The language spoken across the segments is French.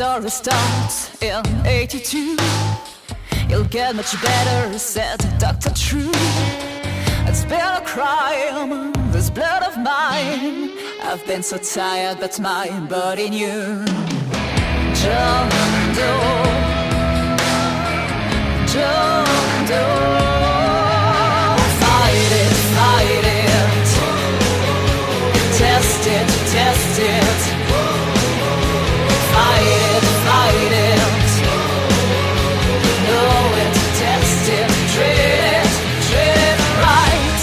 story starts in 82. You'll get much better, said Dr. True. It's been a crime, this blood of mine. I've been so tired, but my body knew. John Doe, John Doe. Fight it, fight it. Test it, test it. Fight it, fight it. Know it, test it, treat it right.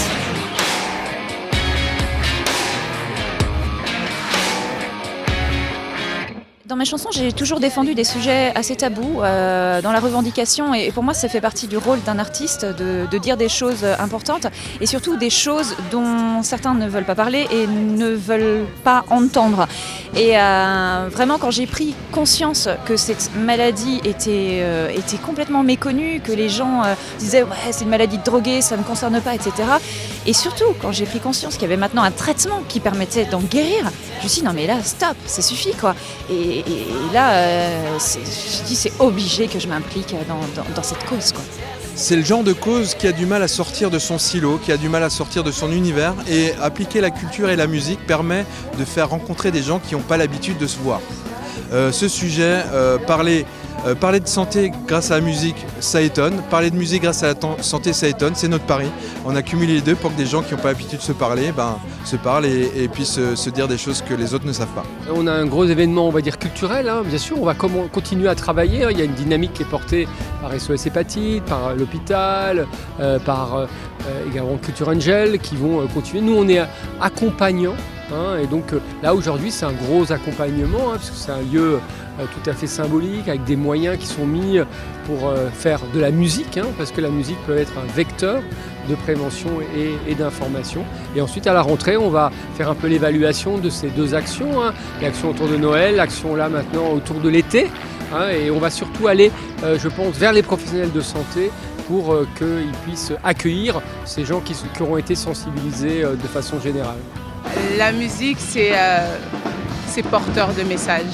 Dans mes chansons, j'ai toujours défendu des sujets assez tabous dans la revendication, et pour moi ça fait partie du rôle d'un artiste de dire des choses importantes et surtout des choses dont certains ne veulent pas parler et ne veulent pas entendre. Et vraiment, quand j'ai pris conscience que cette maladie était complètement méconnue, que les gens disaient ouais, c'est une maladie de drogués, ça ne me concerne pas, etc. Et surtout quand j'ai pris conscience qu'il y avait maintenant un traitement qui permettait d'en guérir, je me suis dit non mais là stop, ça suffit quoi. Et là, je dis c'est obligé que je m'implique dans cette cause, quoi. C'est le genre de cause qui a du mal à sortir de son silo, qui a du mal à sortir de son univers, et appliquer la culture et la musique permet de faire rencontrer des gens qui n'ont pas l'habitude de se voir. Ce sujet, parler de santé grâce à la musique, ça étonne. Parler de musique grâce à la santé, ça étonne. C'est notre pari. On a cumulé les deux pour que des gens qui n'ont pas l'habitude de se parler, se parlent et puissent se dire des choses que les autres ne savent pas. On a un gros événement, on va dire culturel, hein. Bien sûr. On va continuer à travailler. Il y a une dynamique qui est portée par SOS Hépatite, par l'hôpital, par également Culture Angel, qui vont continuer. Nous, on est accompagnants. Et donc là aujourd'hui c'est un gros accompagnement, parce que c'est un lieu tout à fait symbolique avec des moyens qui sont mis pour faire de la musique, parce que la musique peut être un vecteur de prévention et d'information. Et ensuite à la rentrée on va faire un peu l'évaluation de ces deux actions, l'action autour de Noël, l'action là maintenant autour de l'été, et on va surtout aller je pense vers les professionnels de santé pour qu'ils puissent accueillir ces gens qui auront été sensibilisés de façon générale. La musique, c'est porteur de messages.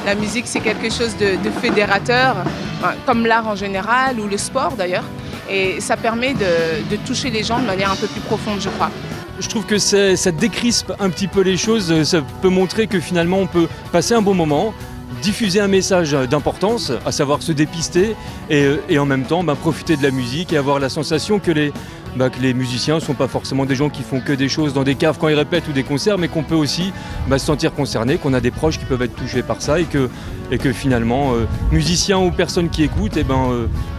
La musique, c'est quelque chose de fédérateur, comme l'art en général ou le sport d'ailleurs. Et ça permet de toucher les gens de manière un peu plus profonde, je crois. Je trouve que ça décrispe un petit peu les choses. Ça peut montrer que finalement, on peut passer un bon moment, diffuser un message d'importance, à savoir se dépister, et en même temps profiter de la musique et avoir la sensation que les musiciens ne sont pas forcément des gens qui font que des choses dans des caves quand ils répètent ou des concerts, mais qu'on peut aussi se sentir concerné, qu'on a des proches qui peuvent être touchés par ça, et que finalement, musiciens ou personnes qui écoutent,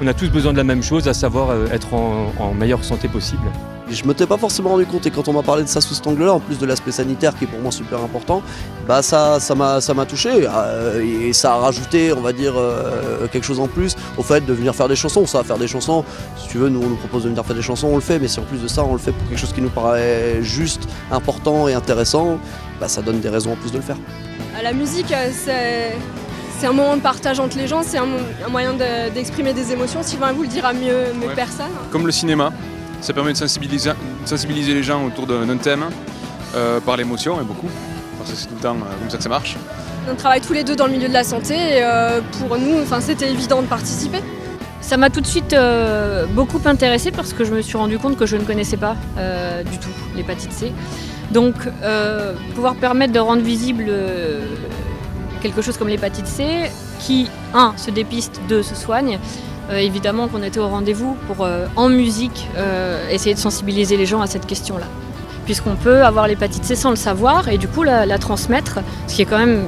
on a tous besoin de la même chose, à savoir être en meilleure santé possible. Je ne m'étais pas forcément rendu compte, et quand on m'a parlé de ça sous cet angle-là, en plus de l'aspect sanitaire qui est pour moi super important, ça m'a touché, et ça a rajouté, on va dire, quelque chose en plus au fait de venir faire des chansons. Ça, faire des chansons, si tu veux, nous on nous propose de venir faire des chansons, on le fait, mais si en plus de ça on le fait pour quelque chose qui nous paraît juste, important et intéressant, ça donne des raisons en plus de le faire. La musique, c'est un moment de partage entre les gens, c'est un moyen d'exprimer des émotions. Sylvain vous le dira mieux personne. Comme le cinéma. Ça permet de sensibiliser les gens autour d'un thème par l'émotion, et beaucoup, parce que c'est tout le temps comme ça que ça marche. On travaille tous les deux dans le milieu de la santé, et pour nous, c'était évident de participer. Ça m'a tout de suite beaucoup intéressée parce que je me suis rendu compte que je ne connaissais pas du tout l'hépatite C. Donc pouvoir permettre de rendre visible quelque chose comme l'hépatite C qui, 1, se dépiste, 2, se soigne. Évidemment qu'on était au rendez-vous pour, en musique, essayer de sensibiliser les gens à cette question-là. Puisqu'on peut avoir l'hépatite C sans le savoir et du coup la transmettre, ce qui est quand même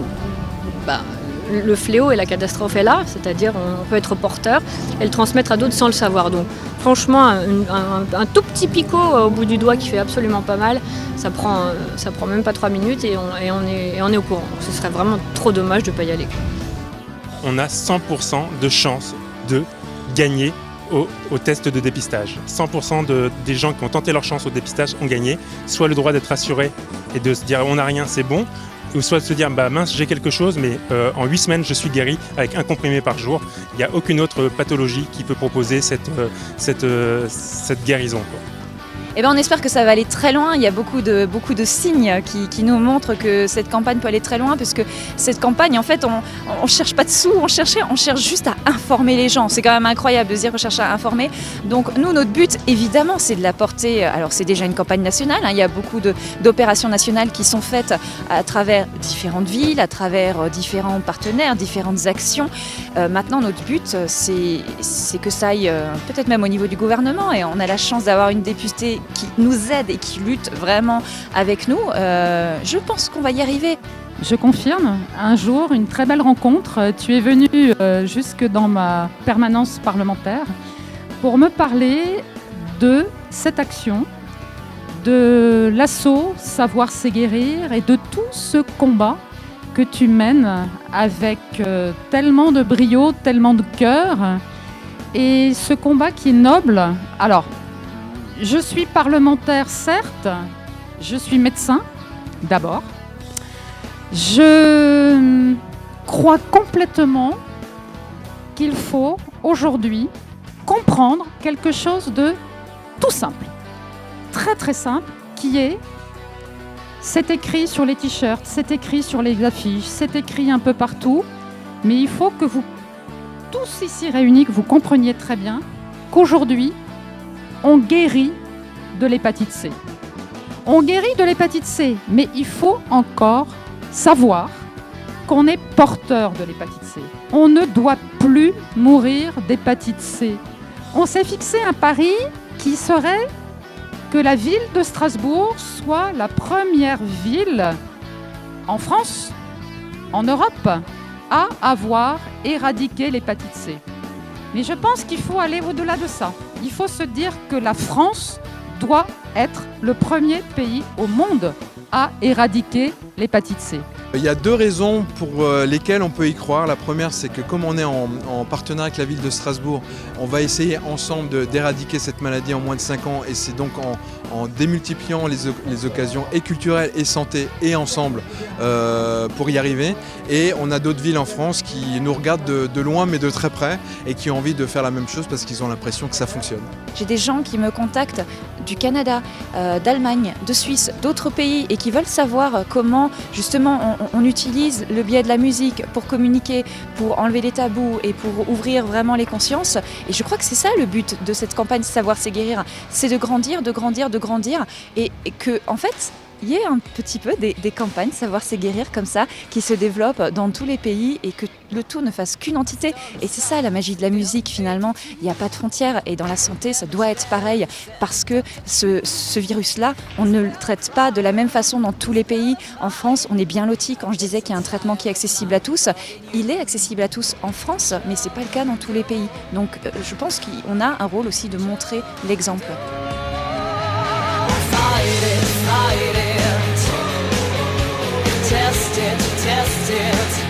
le fléau et la catastrophe est là, c'est-à-dire on peut être porteur et le transmettre à d'autres sans le savoir. Donc franchement, un tout petit picot au bout du doigt qui fait absolument pas mal, ça prend même pas 3 minutes et on est au courant. Ce serait vraiment trop dommage de ne pas y aller. On a 100% de chance de gagner au test de dépistage. 100% des gens qui ont tenté leur chance au dépistage ont gagné, soit le droit d'être assuré et de se dire on n'a rien, c'est bon, ou soit de se dire mince, j'ai quelque chose, mais en 8 semaines je suis guéri avec 1 comprimé par jour. Il n'y a aucune autre pathologie qui peut proposer cette guérison, quoi. Eh ben, on espère que ça va aller très loin. Il y a beaucoup de signes qui nous montrent que cette campagne peut aller très loin, puisque cette campagne, en fait, on cherche pas de sous, on cherche juste à informer les gens. C'est quand même incroyable de se dire qu'on cherche à informer. Donc nous, notre but, évidemment, c'est de la porter. Alors c'est déjà une campagne nationale, hein. Il y a beaucoup d'opérations nationales qui sont faites à travers différentes villes, à travers différents partenaires, différentes actions. Maintenant, notre but, c'est que ça aille peut-être même au niveau du gouvernement, et on a la chance d'avoir une députée qui nous aide et qui lutte vraiment avec nous. Je pense qu'on va y arriver. Je confirme, un jour, une très belle rencontre. Tu es venu jusque dans ma permanence parlementaire pour me parler de cette action, de l'assaut Savoir c'est guérir et de tout ce combat que tu mènes avec tellement de brio, tellement de cœur. Et ce combat qui est noble. Alors, je suis parlementaire, certes, je suis médecin, d'abord. Je crois complètement qu'il faut aujourd'hui comprendre quelque chose de tout simple, très très simple, qui est, c'est écrit sur les t-shirts, c'est écrit sur les affiches, c'est écrit un peu partout, mais il faut que vous, tous ici réunis, que vous compreniez très bien qu'aujourd'hui, on guérit de l'hépatite C. On guérit de l'hépatite C, mais il faut encore savoir qu'on est porteur de l'hépatite C. On ne doit plus mourir d'hépatite C. On s'est fixé un pari qui serait que la ville de Strasbourg soit la première ville en France, en Europe, à avoir éradiqué l'hépatite C. Mais je pense qu'il faut aller au-delà de ça. Il faut se dire que la France doit être le premier pays au monde à éradiquer l'hépatite C. Il y a deux raisons pour lesquelles on peut y croire. La première, c'est que comme on est en partenariat avec la ville de Strasbourg, on va essayer ensemble d'éradiquer cette maladie en moins de 5 ans, et c'est donc en démultipliant les occasions et culturelles et santé et ensemble pour y arriver. Et on a d'autres villes en France qui nous regardent de loin mais de très près et qui ont envie de faire la même chose parce qu'ils ont l'impression que ça fonctionne. J'ai des gens qui me contactent du Canada, d'Allemagne, de Suisse, d'autres pays, et qui veulent savoir comment justement on utilise le biais de la musique pour communiquer, pour enlever les tabous et pour ouvrir vraiment les consciences. Et je crois que c'est ça le but de cette campagne Savoir c'est guérir, c'est de grandir, et que en fait il y ait un petit peu des campagnes Savoir c'est guérir comme ça qui se développent dans tous les pays, et que le tout ne fasse qu'une entité. Et c'est ça la magie de la musique finalement, il n'y a pas de frontières, et dans la santé ça doit être pareil, parce que ce virus-là, on ne le traite pas de la même façon dans tous les pays. En France, on est bien lotis. Quand je disais qu'il y a un traitement qui est accessible à tous, il est accessible à tous en France, mais c'est pas le cas dans tous les pays. Donc je pense qu'on a un rôle aussi de montrer l'exemple. Test it,